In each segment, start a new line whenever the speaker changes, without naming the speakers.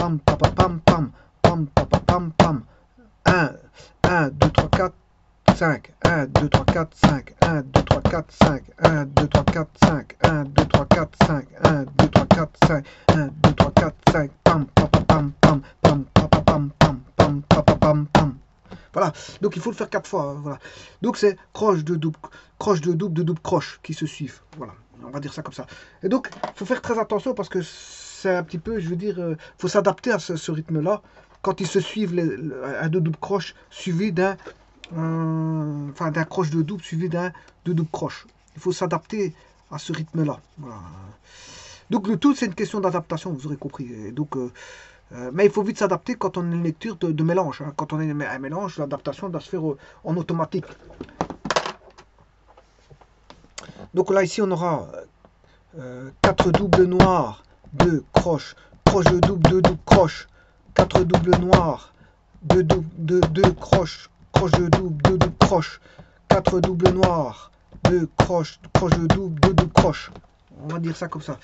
pam, papa, pam, pam, pam, papa, pam, pam. 1, 1, 2, 3, 4, 5, 1, 2, 3, 4, 5, 1, 2, 3, 4, 5, 1, 2, 3, 4, 5, 1, 2, 3, 4, 5, 1, 2, 3, 4, 5, 1, 2, 3, 4, 5, pam, papa, pam, pam, pam, papa, pam, pam, pam, papa, pam, pam. Voilà, donc il faut le faire 4 fois. Voilà. Donc c'est croche de double, croche qui se suivent. Voilà, on va dire ça comme ça. Et donc, il faut faire très attention parce que c'est un petit peu, je veux dire, faut s'adapter à ce rythme-là. Quand ils se suivent, un de double croche suivi d'un, enfin d'un croche de double suivi d'un de double croche. Il faut s'adapter à ce rythme-là. Voilà. Donc le tout, c'est une question d'adaptation, vous aurez compris. Et donc, mais il faut vite s'adapter quand on a une lecture de mélange. Hein. Quand on a un mélange, l'adaptation doit se faire en automatique. Donc là, ici, on aura 4 doubles noirs, 2 croches, croche de double, 2 doubles croches, 4 doubles noirs, 2 croches, croche de double, 2 doubles croches, 4 doubles noirs, 2 croches, croche de double, 2 doubles croches. On va dire ça comme ça.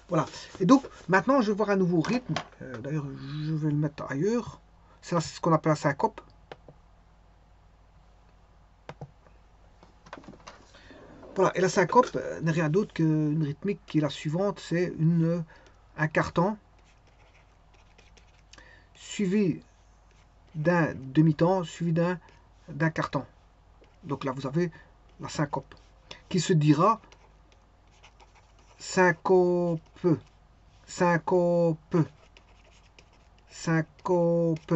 Voilà. Et donc, maintenant, je vais voir un nouveau rythme. D'ailleurs, je vais le mettre ailleurs. C'est ce qu'on appelle la syncope. Voilà. Et la syncope n'est rien d'autre qu'une rythmique qui est la suivante. C'est un quart-temps suivi d'un demi-temps, suivi d'un quart-temps. Donc là, vous avez la syncope qui se dira syncope, syncope, syncope,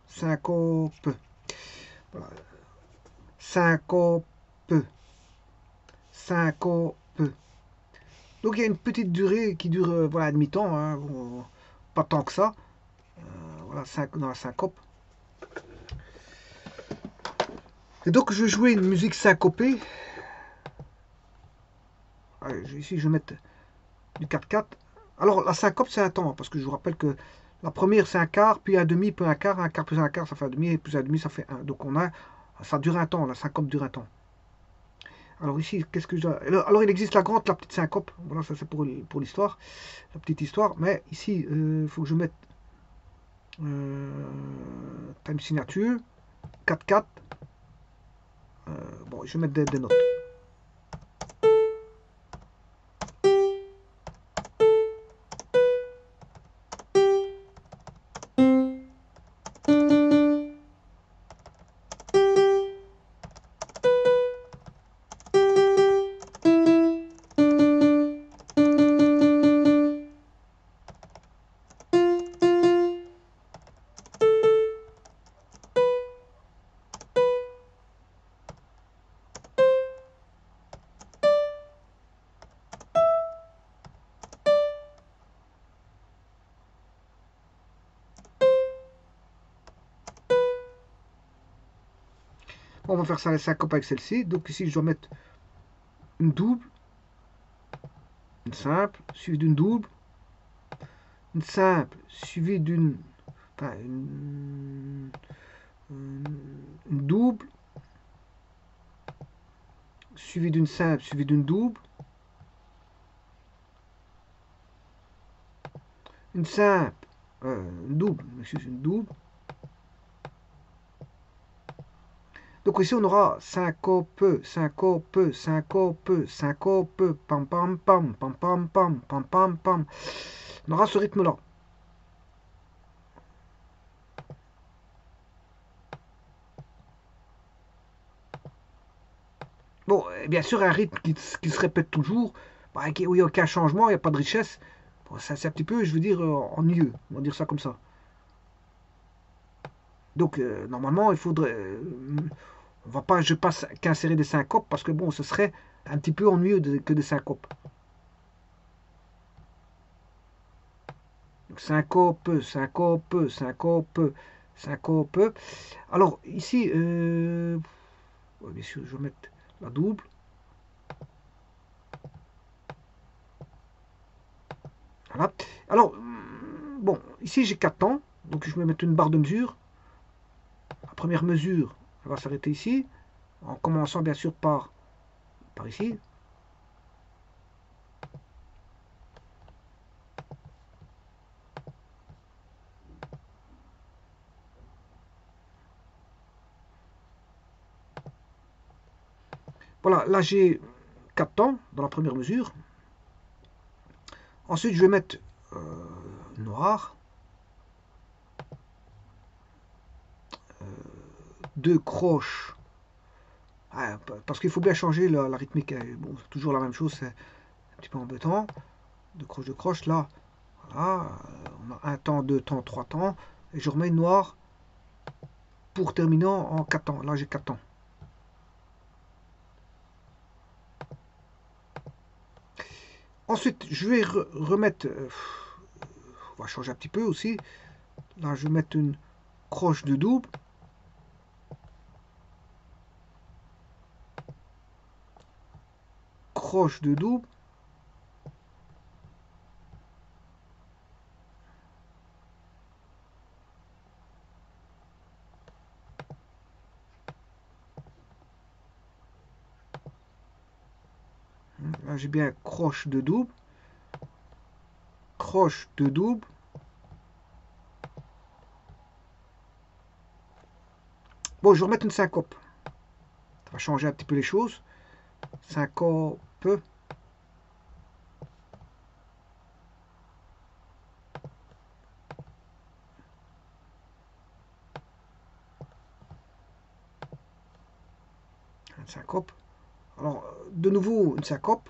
syncope, voilà. Syncope, syncope. Donc il y a une petite durée qui dure voilà, un demi-temps, hein, pas tant que ça. Voilà, dans la syncope. Et donc je vais jouer une musique syncopée. Allez, ici je vais mettre du 4/4. Alors la syncope c'est un temps, parce que je vous rappelle que la première c'est un quart, puis un demi, puis un quart plus un quart ça fait un demi, et plus un demi ça fait un. Donc ça dure un temps, la syncope dure un temps. Alors ici, qu'est-ce que je dois... Alors il existe la grande, la petite syncope. Voilà, ça c'est pour l'histoire, la petite histoire. Mais ici, il faut que je mette time signature, 4/4. Bon, je vais mettre des notes. On va faire ça les syncopes avec celle-ci. Donc ici, je dois mettre une double, une simple, suivie d'une double, une simple, suivie d'une... Enfin, une double, suivie d'une simple, suivie d'une double, une simple, une double, une double. Donc ici on aura syncope, syncope, syncope, syncope, pam pam pam, pam pam pam, pam pam pam. On aura ce rythme-là. Bon, bien sûr, un rythme qui se répète toujours, bah, où il n'y a aucun changement, il n'y a pas de richesse. Bon, c'est un petit peu, je veux dire, ennuyeux. On va dire ça comme ça. Donc, normalement, il faudrait... on va pas, je passe qu'insérer des syncopes parce que bon, ce serait un petit peu ennuyeux que des syncopes. Donc, syncope, syncope, syncope, syncope. Alors, ici, bien sûr, je vais mettre la double. Voilà. Alors, bon, ici j'ai 4 temps, donc je vais mettre une barre de mesure. La première mesure, elle va s'arrêter ici, en commençant bien sûr par ici. Voilà, là j'ai 4 temps dans la première mesure. Ensuite, je vais mettre noir, 2 croches. Ah, parce qu'il faut bien changer la rythmique. Bon, c'est toujours la même chose, c'est un petit peu embêtant. 2 croches, 2 croches. Là, voilà, on a un temps, 2 temps, 3 temps. Et je remets noir pour terminer en 4 temps. Là, j'ai 4 temps. Ensuite, je vais remettre. On va changer un petit peu aussi. Là, je vais mettre une croche de double. Croche de double. Là, j'ai bien croche de double. Croche de double. Bon, je vais remettre une syncope. Ça va changer un petit peu les choses. Syncope. Une syncope. Alors, de nouveau, une syncope.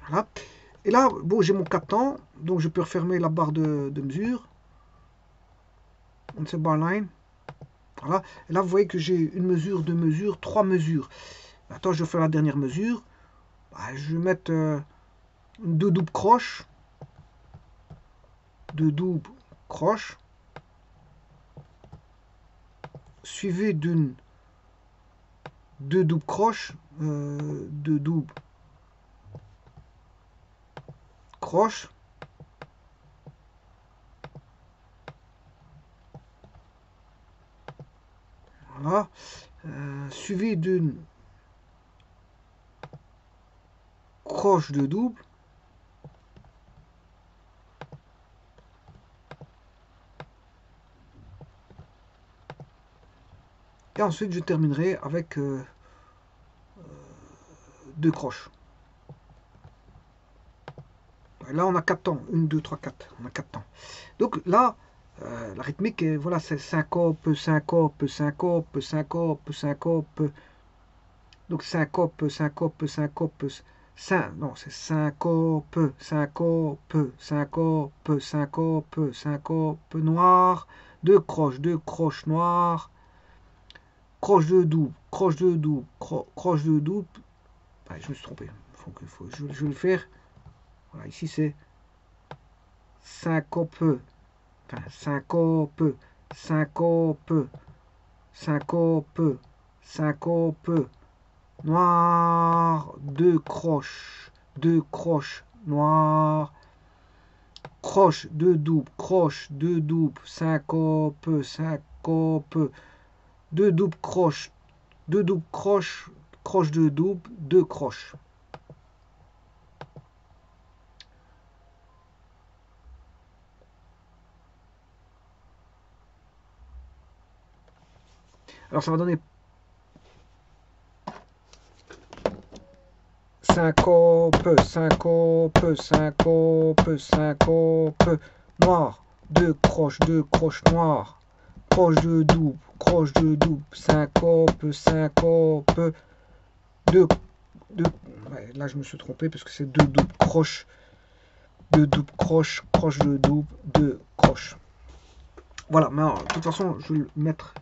Voilà. Et là, bon, j'ai mon 4 temps, donc je peux refermer la barre de mesure. On se bar line. Voilà. Et là, vous voyez que j'ai une mesure, deux mesures, trois mesures. Maintenant, je fais la dernière mesure. Bah, je vais mettre deux doubles croches. Deux doubles croches. Suivi d'une deux doubles croches. Deux doubles croches. Voilà. Suivi d'une croche de double. Et ensuite, je terminerai avec deux croches. Et là, on a 4 temps. 1, 2, 3, 4. On a 4 temps. Donc là, la rythmique, voilà, c'est syncope, syncope, syncope, syncope, syncope. Donc syncope, syncope, syncope. Non, c'est syncope, syncope, syncope, syncope, syncope noire. Deux croches noires. Croche de double, croche de double, croche de double. Ah, je me suis trompé. Je vais le faire. Voilà, ici c'est syncope. Enfin, syncope, syncope, syncope, syncope, noir, deux croches noir, croche, deux doubles, syncope, syncope, deux doubles croches, croche de double, deux croches. Alors ça va donner syncope, syncope, syncope, syncope, noir, deux croches noires, croche de double, syncope, syncope, deux, ouais, là je me suis trompé parce que c'est deux doubles croches, croche de double, deux croches. Voilà, mais alors, de toute façon, je vais le mettre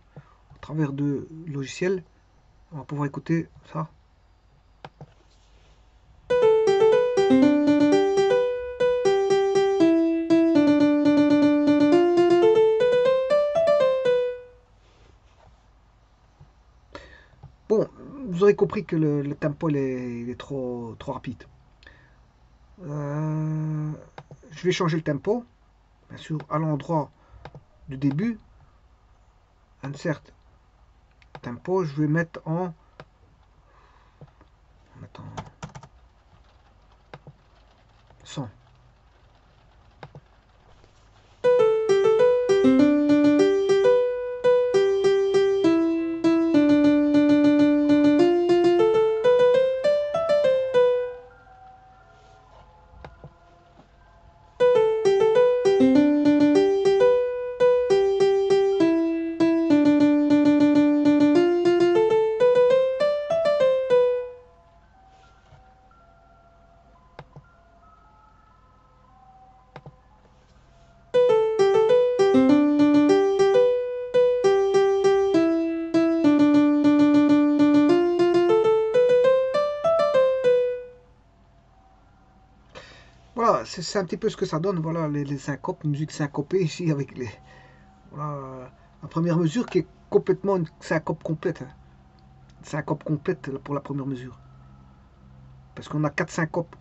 à travers de logiciels. On va pouvoir écouter ça. Bon, vous aurez compris que le tempo il est trop rapide. Je vais changer le tempo, bien sûr, à l'endroit du début. Insert tempo, je vais mettre en 100. c'est un petit peu ce que ça donne, voilà, les syncopes, une musique syncopée ici avec les... Voilà, la première mesure qui est complètement une syncope complète. Hein. Syncope complète pour la première mesure. Parce qu'on a 4 syncopes.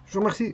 Je vous remercie.